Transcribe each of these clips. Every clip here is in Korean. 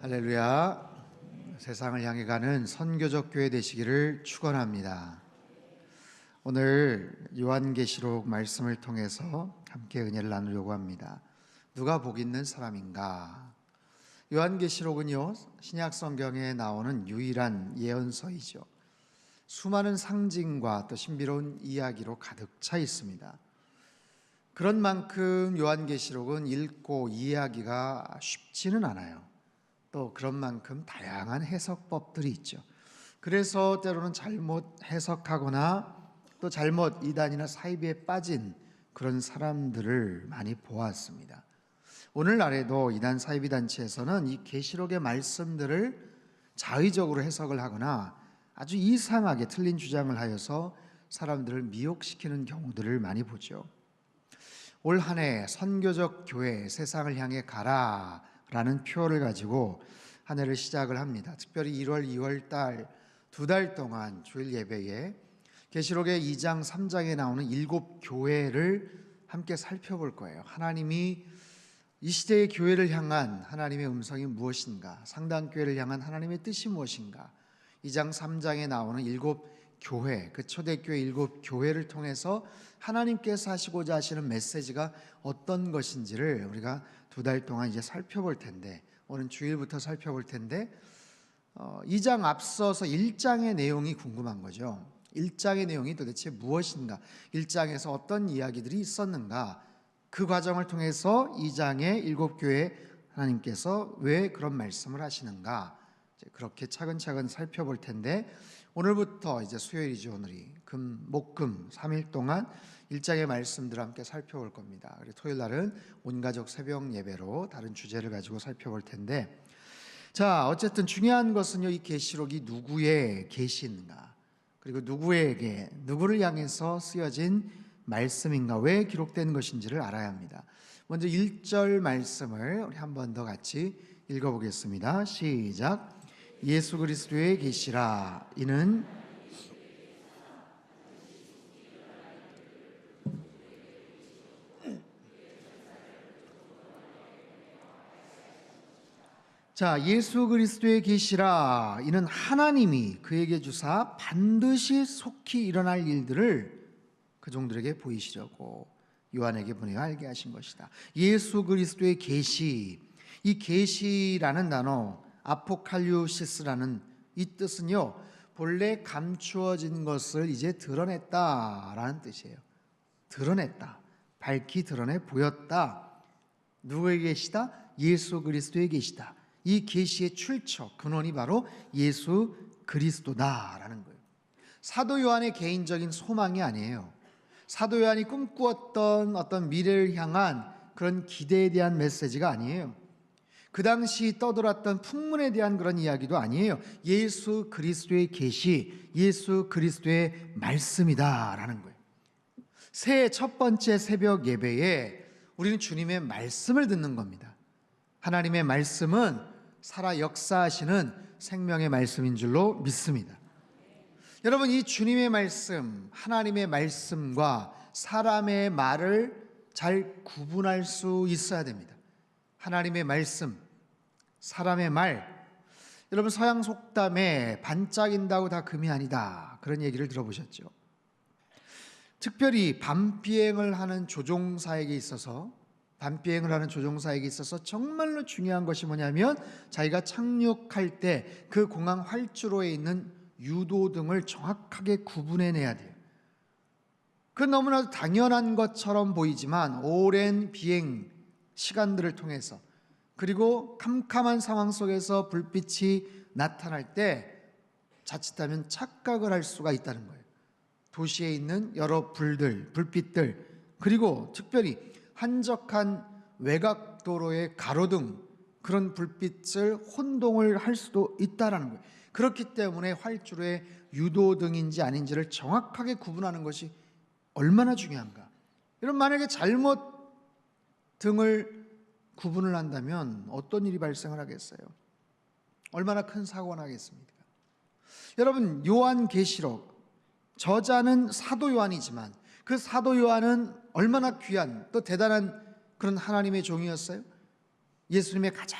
할렐루야. 세상을 향해 가는 선교적 교회 되시기를 축원합니다. 오늘 요한계시록 말씀을 통해서 함께 은혜를 나누려고 합니다. 누가 복 있는 사람인가? 요한계시록은요, 신약 성경에 나오는 유일한 예언서이죠. 수많은 상징과 또 신비로운 이야기로 가득 차 있습니다. 그런 만큼 요한계시록은 읽고 이해하기가 쉽지는 않아요. 또 그런 만큼 다양한 해석법들이 있죠. 그래서 때로는 잘못 해석하거나 또 잘못 이단이나 사이비에 빠진 그런 사람들을 많이 보았습니다. 오늘날에도 이단 사이비 단체에서는 이 계시록의 말씀들을 자의적으로 해석을 하거나 아주 이상하게 틀린 주장을 하여서 사람들을 미혹시키는 경우들을 많이 보죠. 올 한 해 선교적 교회 세상을 향해 가라 라는 표어를 가지고 한 해를 시작을 합니다. 특별히 1월, 2월 달 2달 동안 주일 예배에 계시록의 2장, 3장에 나오는 7교회를 함께 살펴볼 거예요. 하나님이 이 시대의 교회를 향한 하나님의 음성이 무엇인가, 상당교회를 향한 하나님의 뜻이 무엇인가, 2장, 3장에 나오는 7교회, 그 초대교회 7교회를 통해서 하나님께서 하시고자 하시는 메시지가 어떤 것인지를 우리가 2달 동안 이제 살펴볼 텐데, 오늘 주일부터 살펴볼 텐데 2장 앞서서 1장의 내용이 궁금한 거죠. 1장의 내용이 도대체 무엇인가, 1장에서 어떤 이야기들이 있었는가, 그 과정을 통해서 2장의 7교회 하나님께서 왜 그런 말씀을 하시는가, 그렇게 차근차근 살펴볼 텐데, 오늘부터 이제 수요일이죠. 오늘이 목금 3일 동안 1장의 말씀들을 함께 살펴볼 겁니다. 그리고 토요일 날은 온가족 새벽 예배로 다른 주제를 가지고 살펴볼 텐데, 자, 어쨌든 중요한 것은요, 이 계시록이 누구의 계시인가, 그리고 누구에게, 누구를 향해서 쓰여진 말씀인가, 왜 기록된 것인지를 알아야 합니다. 먼저 1절 말씀을 우리 한 번 더 같이 읽어보겠습니다. 시작. 예수 그리스도의 계시라. 이는 자, 예수 그리스도의 계시라. 이는 하나님이 그에게 주사 반드시 속히 일어날 일들을 그 종들에게 보이시려고 요한에게 보내어 알게 하신 것이다. 예수 그리스도의 계시, 이 계시라는 단어, 아포칼리오시스라는 이 뜻은요, 본래 감추어진 것을 이제 드러냈다라는 뜻이에요. 드러냈다, 밝히 드러내 보였다. 누구의 계시다? 예수 그리스도의 계시다. 이 계시의 출처, 근원이 바로 예수 그리스도다라는 거예요. 사도 요한의 개인적인 소망이 아니에요. 사도 요한이 꿈꾸었던 어떤 미래를 향한 그런 기대에 대한 메시지가 아니에요. 그 당시 떠돌았던 풍문에 대한 그런 이야기도 아니에요. 예수 그리스도의 계시, 예수 그리스도의 말씀이다라는 거예요. 새해 첫 번째 새벽 예배에 우리는 주님의 말씀을 듣는 겁니다. 하나님의 말씀은 살아 역사하시는 생명의 말씀인 줄로 믿습니다. 여러분, 이 주님의 말씀, 하나님의 말씀과 사람의 말을 잘 구분할 수 있어야 됩니다. 하나님의 말씀, 사람의 말. 여러분, 서양 속담에 반짝인다고 다 금이 아니다, 그런 얘기를 들어보셨죠? 특별히 밤비행을 하는 조종사에게 있어서 정말로 중요한 것이 뭐냐면, 자기가 착륙할 때 그 공항 활주로에 있는 유도등을 정확하게 구분해내야 돼요. 그건 너무나도 당연한 것처럼 보이지만 오랜 비행 시간들을 통해서, 그리고 캄캄한 상황 속에서 불빛이 나타날 때 자칫하면 착각을 할 수가 있다는 거예요. 도시에 있는 여러 불빛들, 그리고 특별히 한적한 외곽도로의 가로등, 그런 불빛을 혼동을 할 수도 있다는 거예요. 그렇기 때문에 활주로의 유도등인지 아닌지를 정확하게 구분하는 것이 얼마나 중요한가. 여러분, 만약에 잘못 등을 구분을 한다면 어떤 일이 발생을 하겠어요? 얼마나 큰 사고가 나겠습니까? 여러분, 요한계시록 저자는 사도 요한이지만 그 사도 요한은 얼마나 귀한, 또 대단한 그런 하나님의 종이었어요. 예수님의 가장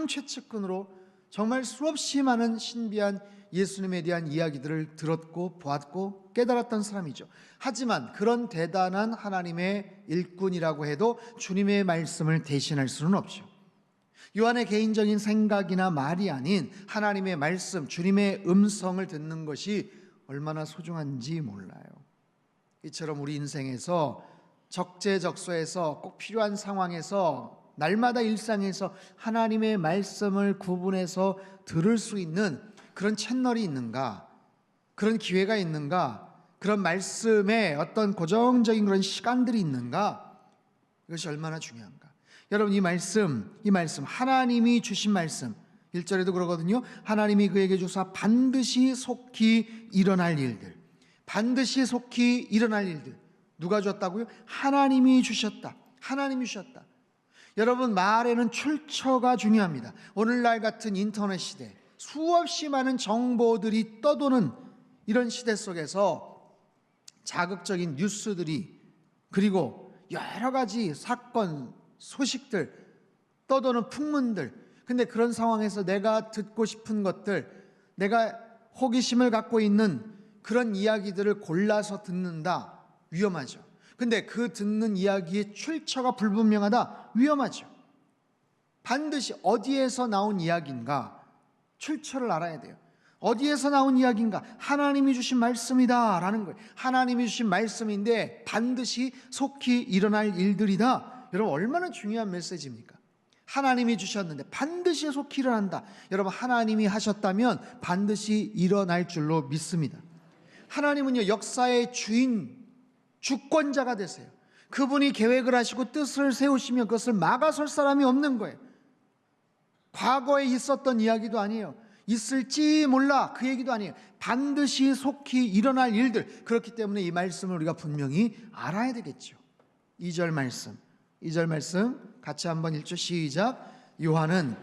최측근으로 정말 수없이 많은 신비한 예수님에 대한 이야기들을 들었고 보았고 깨달았던 사람이죠. 하지만 그런 대단한 하나님의 일꾼이라고 해도 주님의 말씀을 대신할 수는 없죠. 요한의 개인적인 생각이나 말이 아닌 하나님의 말씀, 주님의 음성을 듣는 것이 얼마나 소중한지 몰라요. 이처럼 우리 인생에서 적재적소에서 꼭 필요한 상황에서 날마다 일상에서 하나님의 말씀을 구분해서 들을 수 있는 그런 채널이 있는가? 그런 기회가 있는가? 그런 말씀에 어떤 고정적인 그런 시간들이 있는가? 이것이 얼마나 중요한가? 여러분, 이 말씀 하나님이 주신 말씀 1절에도 그러거든요. 하나님이 그에게 주사 반드시 속히 일어날 일들, 반드시 속히 일어날 일들. 누가 줬다고요? 하나님이 주셨다. 하나님이 주셨다. 여러분, 말에는 출처가 중요합니다. 오늘날 같은 인터넷 시대, 수없이 많은 정보들이 떠도는 이런 시대 속에서 자극적인 뉴스들이, 그리고 여러 가지 사건, 소식들, 떠도는 풍문들, 근데 그런 상황에서 내가 듣고 싶은 것들, 내가 호기심을 갖고 있는 그런 이야기들을 골라서 듣는다. 위험하죠. 근데 그 듣는 이야기의 출처가 불분명하다. 위험하죠. 반드시 어디에서 나온 이야기인가, 출처를 알아야 돼요. 어디에서 나온 이야기인가? 하나님이 주신 말씀이다 라는 거예요. 하나님이 주신 말씀인데 반드시 속히 일어날 일들이다. 여러분, 얼마나 중요한 메시지입니까? 하나님이 주셨는데 반드시 속히 일어난다. 여러분, 하나님이 하셨다면 반드시 일어날 줄로 믿습니다. 하나님은요, 역사의 주인, 주권자가 되세요. 그분이 계획을 하시고 뜻을 세우시면 그것을 막아설 사람이 없는 거예요. 과거에 있었던 이야기도 아니에요. 있을지 몰라 그 얘기도 아니에요. 반드시 속히 일어날 일들. 그렇기 때문에 이 말씀을 우리가 분명히 알아야 되겠죠. 2절 말씀 같이 한번 읽죠. 시작. 요한은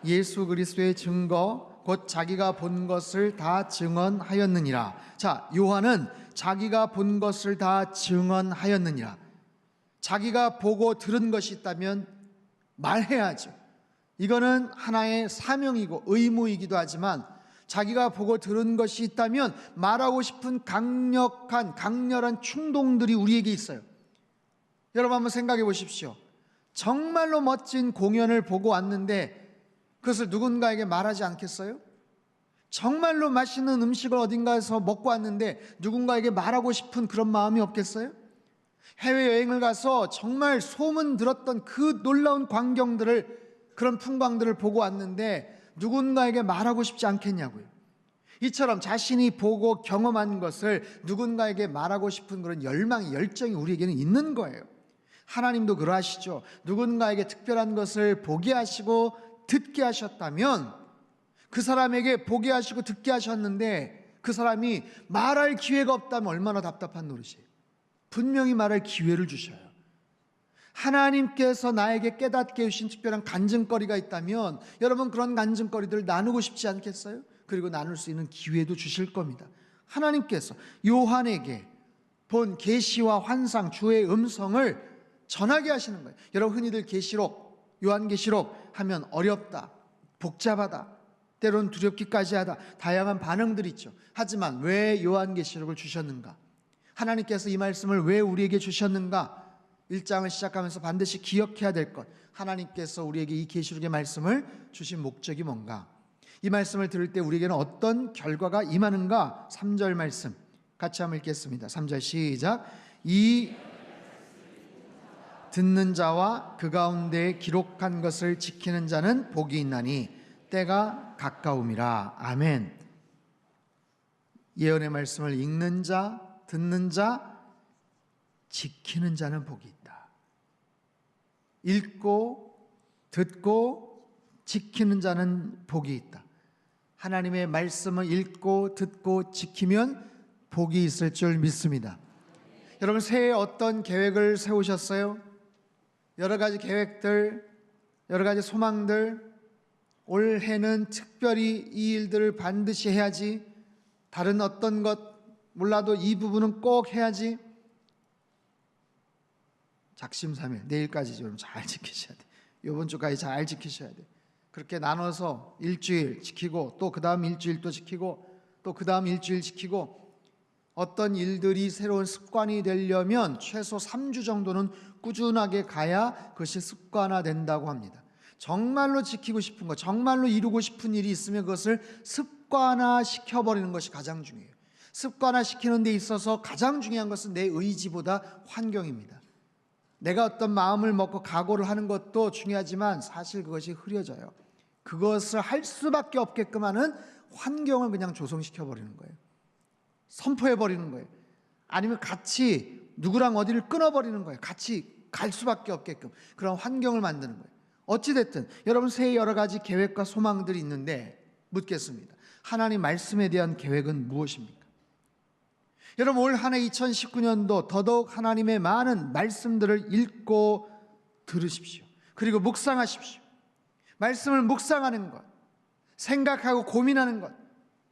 예수 그리스도의 증거 곧 자기가 본 것을 다 증언하였느니라. 자, 요한은 자기가 본 것을 다 증언하였느니라. 자기가 보고 들은 것이 있다면 말해야죠. 이거는 하나의 사명이고 의무이기도 하지만 자기가 보고 들은 것이 있다면 말하고 싶은 강렬한 충동들이 우리에게 있어요. 여러분, 한번 생각해 보십시오. 정말로 멋진 공연을 보고 왔는데 그것을 누군가에게 말하지 않겠어요? 정말로 맛있는 음식을 어딘가에서 먹고 왔는데 누군가에게 말하고 싶은 그런 마음이 없겠어요? 해외여행을 가서 정말 소문 들었던 그 놀라운 광경들을, 그런 풍광들을 보고 왔는데 누군가에게 말하고 싶지 않겠냐고요. 이처럼 자신이 보고 경험한 것을 누군가에게 말하고 싶은 그런 열망이, 열정이 우리에게는 있는 거예요. 하나님도 그러하시죠. 누군가에게 특별한 것을 보게 하시고 듣게 하셨다면 그 사람에게 보게 하시고 듣게 하셨는데 그 사람이 말할 기회가 없다면 얼마나 답답한 노릇이에요. 분명히 말할 기회를 주셔요. 하나님께서 나에게 깨닫게 해주신 특별한 간증거리가 있다면 여러분, 그런 간증거리들을 나누고 싶지 않겠어요? 그리고 나눌 수 있는 기회도 주실 겁니다. 하나님께서 요한에게 본 계시와 환상, 주의 음성을 전하게 하시는 거예요. 여러분, 흔히들 계시록, 요한계시록 하면 어렵다, 복잡하다, 때로는 두렵기까지 하다, 다양한 반응들이 있죠. 하지만 왜 요한계시록을 주셨는가? 하나님께서 이 말씀을 왜 우리에게 주셨는가? 1장을 시작하면서 반드시 기억해야 될 것, 하나님께서 우리에게 이 계시록의 말씀을 주신 목적이 뭔가? 이 말씀을 들을 때 우리에게는 어떤 결과가 임하는가? 3절 말씀 같이 한번 읽겠습니다. 3절 시작. 이 듣는 자와 그 가운데 기록한 것을 지키는 자는 복이 있나니 때가 가까움이라. 아멘. 예언의 말씀을 읽는 자, 듣는 자, 지키는 자는 복이 있다. 읽고 듣고 지키는 자는 복이 있다. 하나님의 말씀을 읽고 듣고 지키면 복이 있을 줄 믿습니다. 여러분, 새해에 어떤 계획을 세우셨어요? 여러 가지 계획들, 여러 가지 소망들, 올해는 특별히 이 일들을 반드시 해야지, 다른 어떤 것 몰라도 이 부분은 꼭 해야지. 작심삼일, 내일까지 좀 잘 지키셔야 돼. 이번 주까지 잘 지키셔야 돼. 그렇게 나눠서 일주일 지키고 또 그 다음 일주일 또 지키고 또 그 다음 일주일 지키고, 어떤 일들이 새로운 습관이 되려면 최소 3주 정도는 꾸준하게 가야 그것이 습관화된다고 합니다. 정말로 지키고 싶은 것, 정말로 이루고 싶은 일이 있으면 그것을 습관화시켜버리는 것이 가장 중요해요. 습관화시키는 데 있어서 가장 중요한 것은 내 의지보다 환경입니다. 내가 어떤 마음을 먹고 각오를 하는 것도 중요하지만 사실 그것이 흐려져요. 그것을 할 수밖에 없게끔 하는 환경을 그냥 조성시켜버리는 거예요. 선포해버리는 거예요. 아니면 같이 누구랑 어디를 끊어버리는 거예요. 같이 갈 수밖에 없게끔 그런 환경을 만드는 거예요. 어찌됐든 여러분 새해 여러 가지 계획과 소망들이 있는데 묻겠습니다. 하나님 말씀에 대한 계획은 무엇입니까? 여러분 올 한 해 2019년도 더더욱 하나님의 많은 말씀들을 읽고 들으십시오. 그리고 묵상하십시오. 말씀을 묵상하는 것, 생각하고 고민하는 것.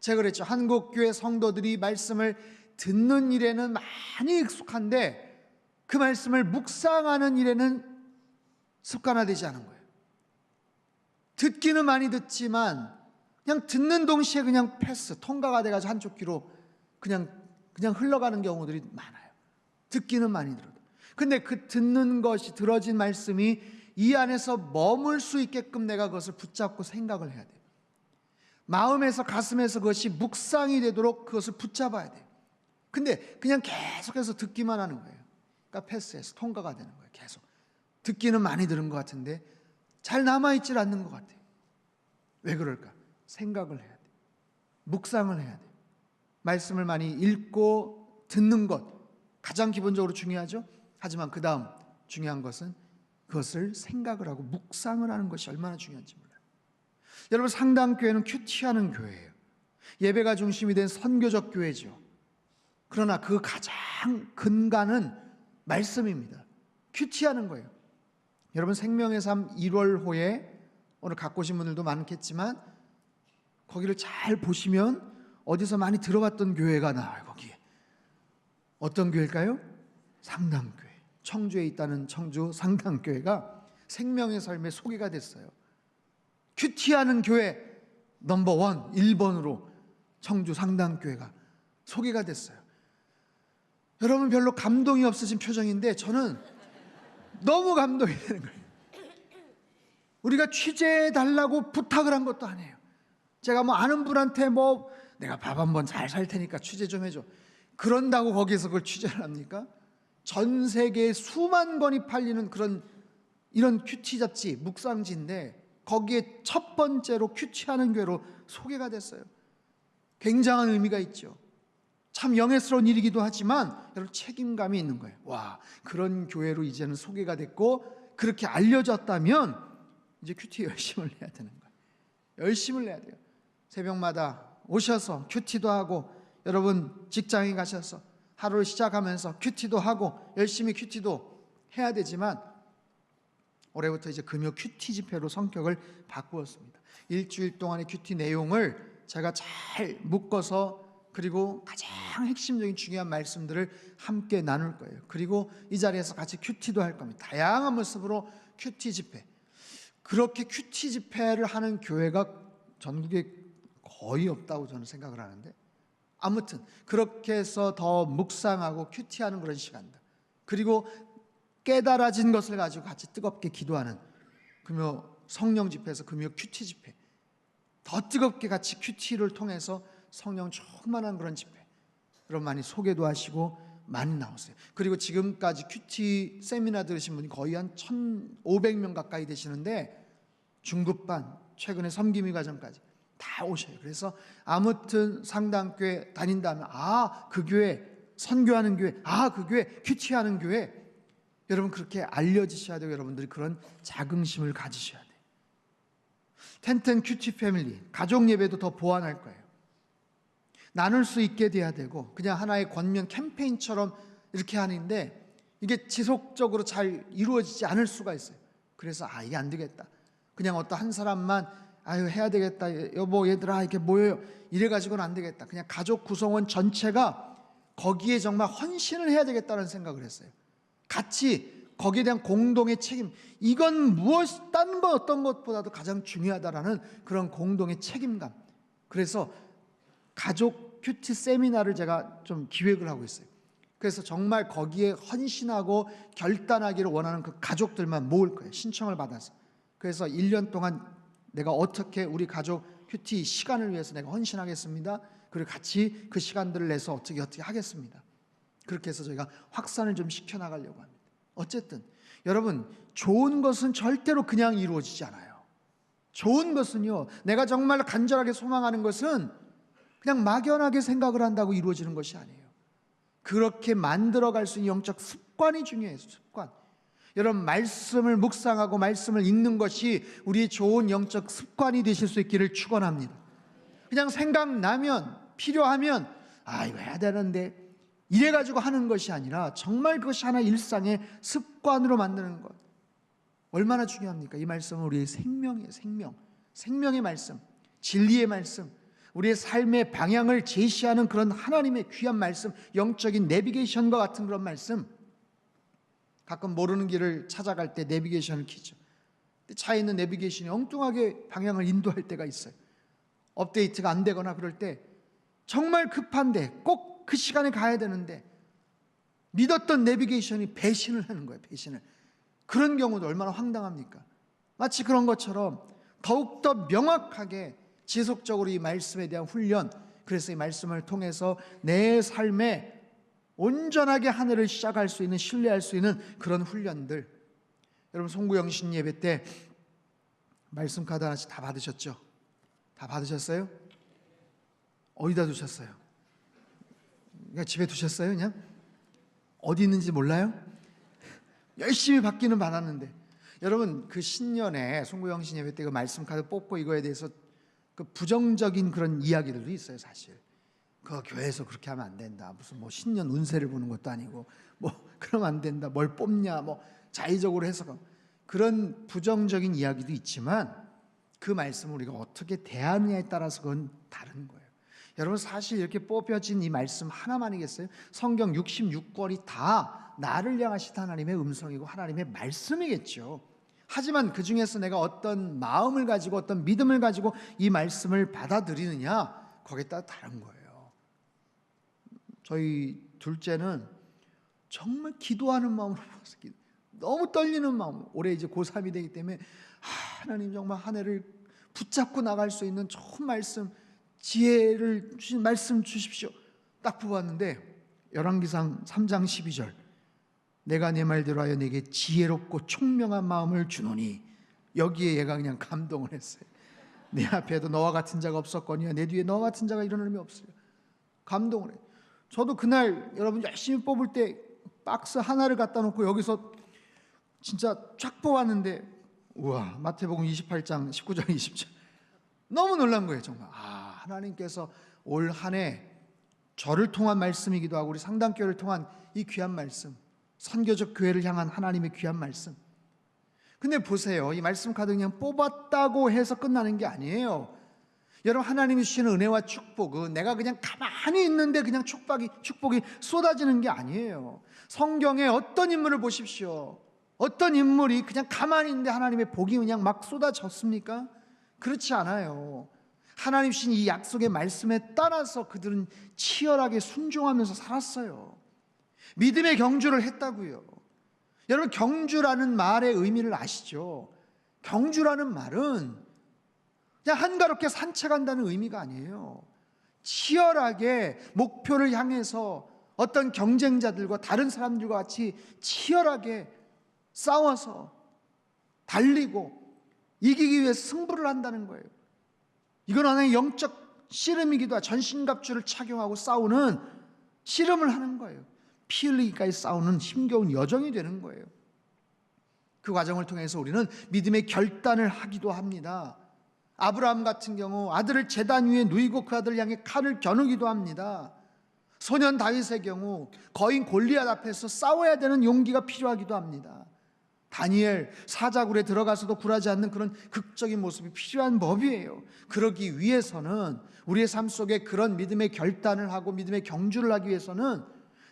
제가 그랬죠. 한국교회 성도들이 말씀을 듣는 일에는 많이 익숙한데 그 말씀을 묵상하는 일에는 습관화되지 않은 거예요. 듣기는 많이 듣지만 그냥 듣는 동시에 그냥 패스, 통과가 돼가지고 한쪽 귀로 그냥 흘러가는 경우들이 많아요. 듣기는 많이 들어도. 근데 그 듣는 것이, 들어진 말씀이 이 안에서 머물 수 있게끔 내가 그것을 붙잡고 생각을 해야 돼요. 마음에서, 가슴에서 그것이 묵상이 되도록 그것을 붙잡아야 돼요. 근데 그냥 계속해서 듣기만 하는 거예요. 그러니까 패스해서 통과가 되는 거예요. 계속 듣기는 많이 들은 것 같은데 잘 남아있질 않는 것 같아요. 왜 그럴까? 생각을 해야 돼요. 묵상을 해야 돼요. 말씀을 많이 읽고 듣는 것 가장 기본적으로 중요하죠. 하지만 그 다음 중요한 것은 그것을 생각을 하고 묵상을 하는 것이 얼마나 중요한지 몰라요. 여러분 상당교회는 큐티하는 교회예요. 예배가 중심이 된 선교적 교회죠. 그러나 그 가장 근간은 말씀입니다. 큐티하는 거예요. 여러분 생명의 삶 1월호에 오늘 갖고 오신 분들도 많겠지만 거기를 잘 보시면 어디서 많이 들어봤던 교회가 나와요. 거기에 어떤 교회일까요? 상당교회. 청주에 있다는 청주 상당교회가 생명의 삶에 소개가 됐어요. 큐티하는 교회 넘버 1, 1번으로 청주 상당교회가 소개가 됐어요. 여러분 별로 감동이 없으신 표정인데 저는 너무 감동이 되는 거예요. 우리가 취재해달라고 부탁을 한 것도 아니에요. 제가 아는 분한테 내가 밥 한번 잘 살 테니까 취재 좀 해줘. 그런다고 거기서 그걸 취재를 합니까? 전 세계에 수만 권이 팔리는 이런 큐티 잡지, 묵상지인데 거기에 첫 번째로 큐티하는 교회로 소개가 됐어요. 굉장한 의미가 있죠. 참 영예스러운 일이기도 하지만 여러분 책임감이 있는 거예요. 와, 그런 교회로 이제는 소개가 됐고 그렇게 알려졌다면 이제 큐티 열심을 해야 되는 거예요. 열심을 해야 돼요. 새벽마다 오셔서 큐티도 하고 여러분 직장에 가셔서 하루를 시작하면서 큐티도 하고 열심히 큐티도 해야 되지만 올해부터 이제 금요 큐티 집회로 성격을 바꾸었습니다. 일주일 동안의 큐티 내용을 제가 잘 묶어서 그리고 가장 핵심적인 중요한 말씀들을 함께 나눌 거예요. 그리고 이 자리에서 같이 큐티도 할 겁니다. 다양한 모습으로 큐티 집회. 그렇게 큐티 집회를 하는 교회가 전국에 거의 없다고 저는 생각을 하는데 아무튼 그렇게 해서 더 묵상하고 큐티하는 그런 시간들, 그리고 깨달아진 것을 가지고 같이 뜨겁게 기도하는 금요 성령 집회에서 금요 큐티 집회, 더 뜨겁게 같이 큐티를 통해서 성령 충만한 그런 집회 여러분 많이 소개도 하시고 많이 나오세요. 그리고 지금까지 큐티 세미나 들으신 분이 거의 한 1,500명 가까이 되시는데 중급반, 최근에 섬김이 과정까지 다 오셔요. 그래서 아무튼 상당교회 다닌다면 그 교회 선교하는 교회, 그 교회 큐티하는 교회, 여러분 그렇게 알려지셔야 되고 여러분들이 그런 자긍심을 가지셔야 돼요. 텐텐 큐티 패밀리 가족 예배도 더 보완할 거예요. 나눌 수 있게 돼야 되고 그냥 하나의 권면 캠페인처럼 이렇게 하는데 이게 지속적으로 잘 이루어지지 않을 수가 있어요. 그래서 이게 안 되겠다, 그냥 어떤 한 사람만 해야 되겠다, 여보 얘들아 이렇게 모여요, 이래가지고는 안 되겠다. 그냥 가족 구성원 전체가 거기에 정말 헌신을 해야 되겠다는 생각을 했어요. 같이 거기에 대한 공동의 책임, 이건 무엇 다른 것 어떤 것보다도 가장 중요하다라는 그런 공동의 책임감. 그래서 가족 큐티 세미나를 제가 좀 기획을 하고 있어요. 그래서 정말 거기에 헌신하고 결단하기를 원하는 그 가족들만 모을 거예요. 신청을 받아서. 그래서 1년 동안 내가 어떻게 우리 가족 큐티 시간을 위해서 내가 헌신하겠습니다. 그리고 같이 그 시간들을 내서 어떻게 하겠습니다. 그렇게 해서 저희가 확산을 좀 시켜나가려고 합니다. 어쨌든 여러분, 좋은 것은 절대로 그냥 이루어지지 않아요. 좋은 것은요, 내가 정말 간절하게 소망하는 것은 그냥 막연하게 생각을 한다고 이루어지는 것이 아니에요. 그렇게 만들어갈 수 있는 영적 습관이 중요해요. 습관. 여러분, 말씀을 묵상하고 말씀을 읽는 것이 우리의 좋은 영적 습관이 되실 수 있기를 축원합니다. 그냥 생각나면, 필요하면 이거 해야 되는데 이래가지고 하는 것이 아니라 정말 그것이 하나의 일상의 습관으로 만드는 것, 얼마나 중요합니까? 이 말씀은 우리의 생명이에요. 생명의 말씀, 진리의 말씀, 우리의 삶의 방향을 제시하는 그런 하나님의 귀한 말씀, 영적인 내비게이션과 같은 그런 말씀. 가끔 모르는 길을 찾아갈 때 내비게이션을 켜죠. 차에 있는 내비게이션이 엉뚱하게 방향을 인도할 때가 있어요. 업데이트가 안 되거나 그럴 때, 정말 급한데 꼭 그 시간에 가야 되는데 믿었던 내비게이션이 배신을 하는 거예요. 배신을. 그런 경우도 얼마나 황당합니까? 마치 그런 것처럼 더욱더 명확하게 지속적으로 이 말씀에 대한 훈련, 그래서 이 말씀을 통해서 내 삶에 온전하게 한 해를 시작할 수 있는, 신뢰할 수 있는 그런 훈련들. 여러분, 송구영신 예배 때 말씀 카드 하나씩 다 받으셨죠? 다 받으셨어요? 어디다 두셨어요? 그냥 집에 두셨어요? 그냥? 어디 있는지 몰라요? 열심히 받기는 받았는데, 여러분, 그 신년에 송구영신 예배 때 그 말씀 카드 뽑고 이거에 대해서 그 부정적인 그런 이야기들도 있어요. 사실 그 교회에서 그렇게 하면 안 된다, 무슨 뭐 신년 운세를 보는 것도 아니고 뭐 그러면 안 된다, 뭘 뽑냐, 뭐 자의적으로 해서, 그런 부정적인 이야기도 있지만 그 말씀을 우리가 어떻게 대하느냐에 따라서 그건 다른 거예요. 여러분, 사실 이렇게 뽑혀진 이 말씀 하나만이겠어요? 성경 66권이 다 나를 향하신 하나님의 음성이고 하나님의 말씀이겠죠. 하지만 그 중에서 내가 어떤 마음을 가지고 어떤 믿음을 가지고 이 말씀을 받아들이느냐, 거기에 따라 다른 거예요. 저희 둘째는 정말 기도하는 마음으로 봤어요. 너무 떨리는 마음. 올해 이제 고3이 되기 때문에 하나님 정말 한 해를 붙잡고 나갈 수 있는 좋은 말씀, 지혜를 주신 말씀 주십시오. 딱 뽑았는데 열왕기상 3장 12절, 내가 내 말대로 하여 내게 지혜롭고 총명한 마음을 주노니, 여기에 얘가 그냥 감동을 했어요. 내 앞에도 너와 같은 자가 없었거니와 내 뒤에 너와 같은 자가 일어날 림이 없으려. 감동을 해요. 저도 그날 여러분 열심히 뽑을 때 박스 하나를 갖다 놓고 여기서 진짜 쫙 뽑았는데, 우와, 마태복음 28장 19절 20절 너무 놀란 거예요. 정말 하나님께서 올 한 해 저를 통한 말씀이기도 하고 우리 상담교회를 통한 이 귀한 말씀, 선교적 교회를 향한 하나님의 귀한 말씀. 근데 보세요, 이 말씀 카드 그냥 뽑았다고 해서 끝나는 게 아니에요. 여러분, 하나님이 주시는 은혜와 축복은 내가 그냥 가만히 있는데 그냥 축복이 쏟아지는 게 아니에요. 성경에 어떤 인물을 보십시오. 어떤 인물이 그냥 가만히 있는데 하나님의 복이 그냥 막 쏟아졌습니까? 그렇지 않아요. 하나님 주신 이 약속의 말씀에 따라서 그들은 치열하게 순종하면서 살았어요. 믿음의 경주를 했다고요. 여러분, 경주라는 말의 의미를 아시죠? 경주라는 말은 그냥 한가롭게 산책한다는 의미가 아니에요. 치열하게 목표를 향해서 어떤 경쟁자들과 다른 사람들과 같이 치열하게 싸워서 달리고 이기기 위해 승부를 한다는 거예요. 이건 하나의 영적 씨름이기도 하고 전신갑주를 착용하고 싸우는 씨름을 하는 거예요. 피 흘리기까지 싸우는 힘겨운 여정이 되는 거예요. 그 과정을 통해서 우리는 믿음의 결단을 하기도 합니다. 아브라함 같은 경우 아들을 제단 위에 누이고 그 아들을 향해 칼을 겨누기도 합니다. 소년 다윗의 경우 거인 골리앗 앞에서 싸워야 되는 용기가 필요하기도 합니다. 다니엘 사자굴에 들어가서도 굴하지 않는 그런 극적인 모습이 필요한 법이에요. 그러기 위해서는, 우리의 삶 속에 그런 믿음의 결단을 하고 믿음의 경주를 하기 위해서는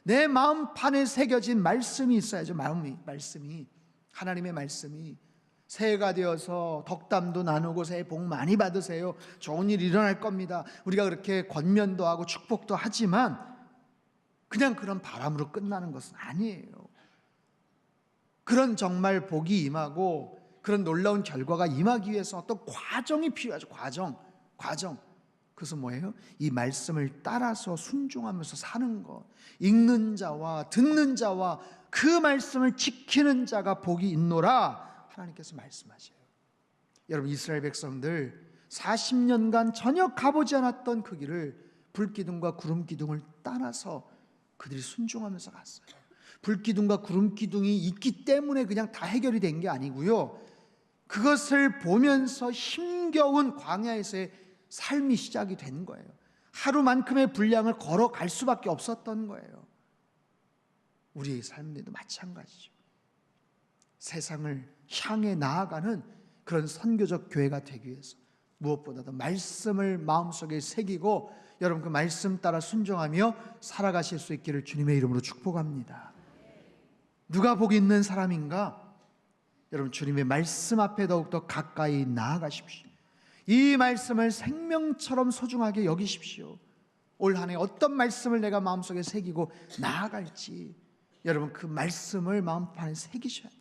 내 마음판에 새겨진 말씀이 있어야죠. 말씀이, 하나님의 말씀이 새해가 되어서 덕담도 나누고 새해 복 많이 받으세요, 좋은 일 일어날 겁니다, 우리가 그렇게 권면도 하고 축복도 하지만 그냥 그런 바람으로 끝나는 것은 아니에요. 그런 정말 복이 임하고 그런 놀라운 결과가 임하기 위해서 어떤 과정이 필요하죠. 과정. 그것은 뭐예요? 이 말씀을 따라서 순종하면서 사는 것. 읽는 자와 듣는 자와 그 말씀을 지키는 자가 복이 있노라 하나님께서 말씀하셔요. 여러분, 이스라엘 백성들 40년간 전혀 가보지 않았던 그 길을 불기둥과 구름기둥을 따라서 그들이 순종하면서 갔어요. 불기둥과 구름기둥이 있기 때문에 그냥 다 해결이 된 게 아니고요, 그것을 보면서 힘겨운 광야에서의 삶이 시작이 된 거예요. 하루만큼의 분량을 걸어갈 수밖에 없었던 거예요. 우리의 삶에도 마찬가지죠. 세상을 향해 나아가는 그런 선교적 교회가 되기 위해서 무엇보다도 말씀을 마음속에 새기고 여러분 그 말씀 따라 순종하며 살아가실 수 있기를 주님의 이름으로 축복합니다. 누가 복 있는 사람인가? 여러분, 주님의 말씀 앞에 더욱더 가까이 나아가십시오. 이 말씀을 생명처럼 소중하게 여기십시오. 올 한 해 어떤 말씀을 내가 마음속에 새기고 나아갈지 여러분 그 말씀을 마음판에 새기셔야 돼요.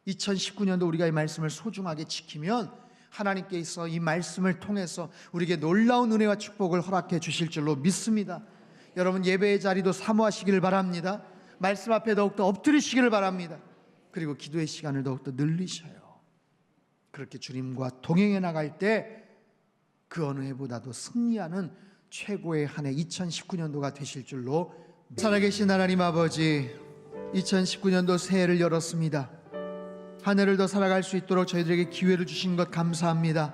2019년도 우리가 이 말씀을 소중하게 지키면 하나님께서 이 말씀을 통해서 우리에게 놀라운 은혜와 축복을 허락해 주실 줄로 믿습니다. 여러분, 예배의 자리도 사모하시기를 바랍니다. 말씀 앞에 더욱더 엎드리시기를 바랍니다. 그리고 기도의 시간을 더욱더 늘리셔요. 그렇게 주님과 동행해 나갈 때 그 어느 해보다도 승리하는 최고의 한 해 2019년도가 되실 줄로 살아계신 하나님 아버지, 2019년도 새해를 열었습니다. 한 해를 더 살아갈 수 있도록 저희들에게 기회를 주신 것 감사합니다.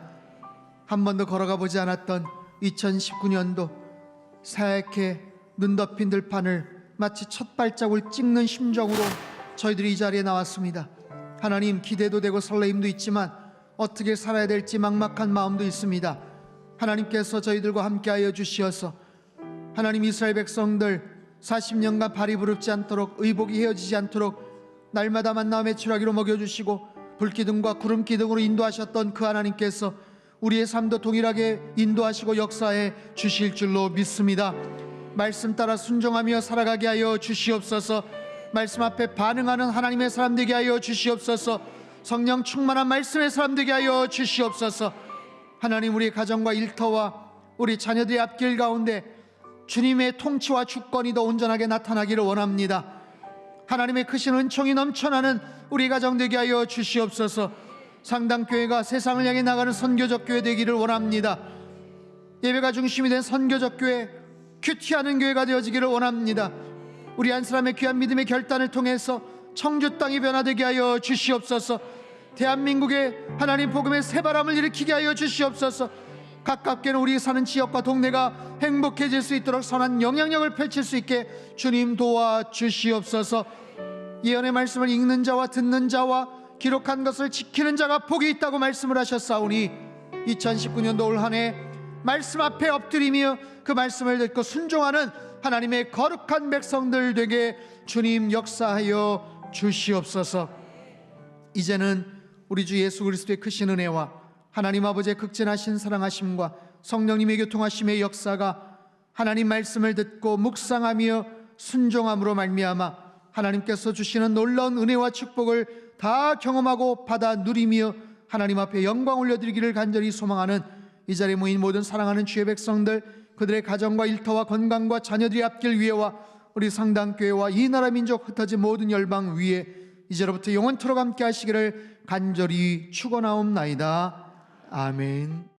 한 번도 걸어가 보지 않았던 2019년도 새하얗게 눈 덮인 들판을 마치 첫 발자국을 찍는 심정으로 저희들이 이 자리에 나왔습니다. 하나님, 기대도 되고 설레임도 있지만 어떻게 살아야 될지 막막한 마음도 있습니다. 하나님께서 저희들과 함께하여 주시어서 하나님, 이스라엘 백성들 40년간 발이 부릅지 않도록 의복이 헤어지지 않도록 날마다 만나 매출하기로 먹여주시고 불기둥과 구름기둥으로 인도하셨던 그 하나님께서 우리의 삶도 동일하게 인도하시고 역사해 주실 줄로 믿습니다. 말씀 따라 순종하며 살아가게 하여 주시옵소서. 말씀 앞에 반응하는 하나님의 사람 되게 하여 주시옵소서. 성령 충만한 말씀의 사람 되게 하여 주시옵소서. 하나님, 우리 가정과 일터와 우리 자녀들의 앞길 가운데 주님의 통치와 주권이 더 온전하게 나타나기를 원합니다. 하나님의 크신 은총이 넘쳐나는 우리 가정 되게 하여 주시옵소서. 상당교회가 세상을 향해 나가는 선교적 교회 되기를 원합니다. 예배가 중심이 된 선교적 교회, 큐티하는 교회가 되어지기를 원합니다. 우리 한 사람의 귀한 믿음의 결단을 통해서 청주 땅이 변화되게 하여 주시옵소서. 대한민국에 하나님 복음의 새바람을 일으키게 하여 주시옵소서. 가깝게는 우리 사는 지역과 동네가 행복해질 수 있도록 선한 영향력을 펼칠 수 있게 주님 도와주시옵소서. 예언의 말씀을 읽는 자와 듣는 자와 기록한 것을 지키는 자가 복이 있다고 말씀을 하셨사오니 2019년도 올 한 해 말씀 앞에 엎드리며 그 말씀을 듣고 순종하는 하나님의 거룩한 백성들 되게 주님 역사하여 주시옵소서. 이제는 우리 주 예수 그리스도의 크신 은혜와 하나님 아버지의 극진하신 사랑하심과 성령님의 교통하심의 역사가 하나님 말씀을 듣고 묵상하며 순종함으로 말미암아 하나님께서 주시는 놀라운 은혜와 축복을 다 경험하고 받아 누리며 하나님 앞에 영광 올려드리기를 간절히 소망하는 이 자리에 모인 모든 사랑하는 주의 백성들, 그들의 가정과 일터와 건강과 자녀들이 앞길 위에와 우리 상당교회와 이 나라 민족 흩어진 모든 열방 위에 이제로부터 영원토록 함께 하시기를 간절히 축원하옵나이다. 아멘.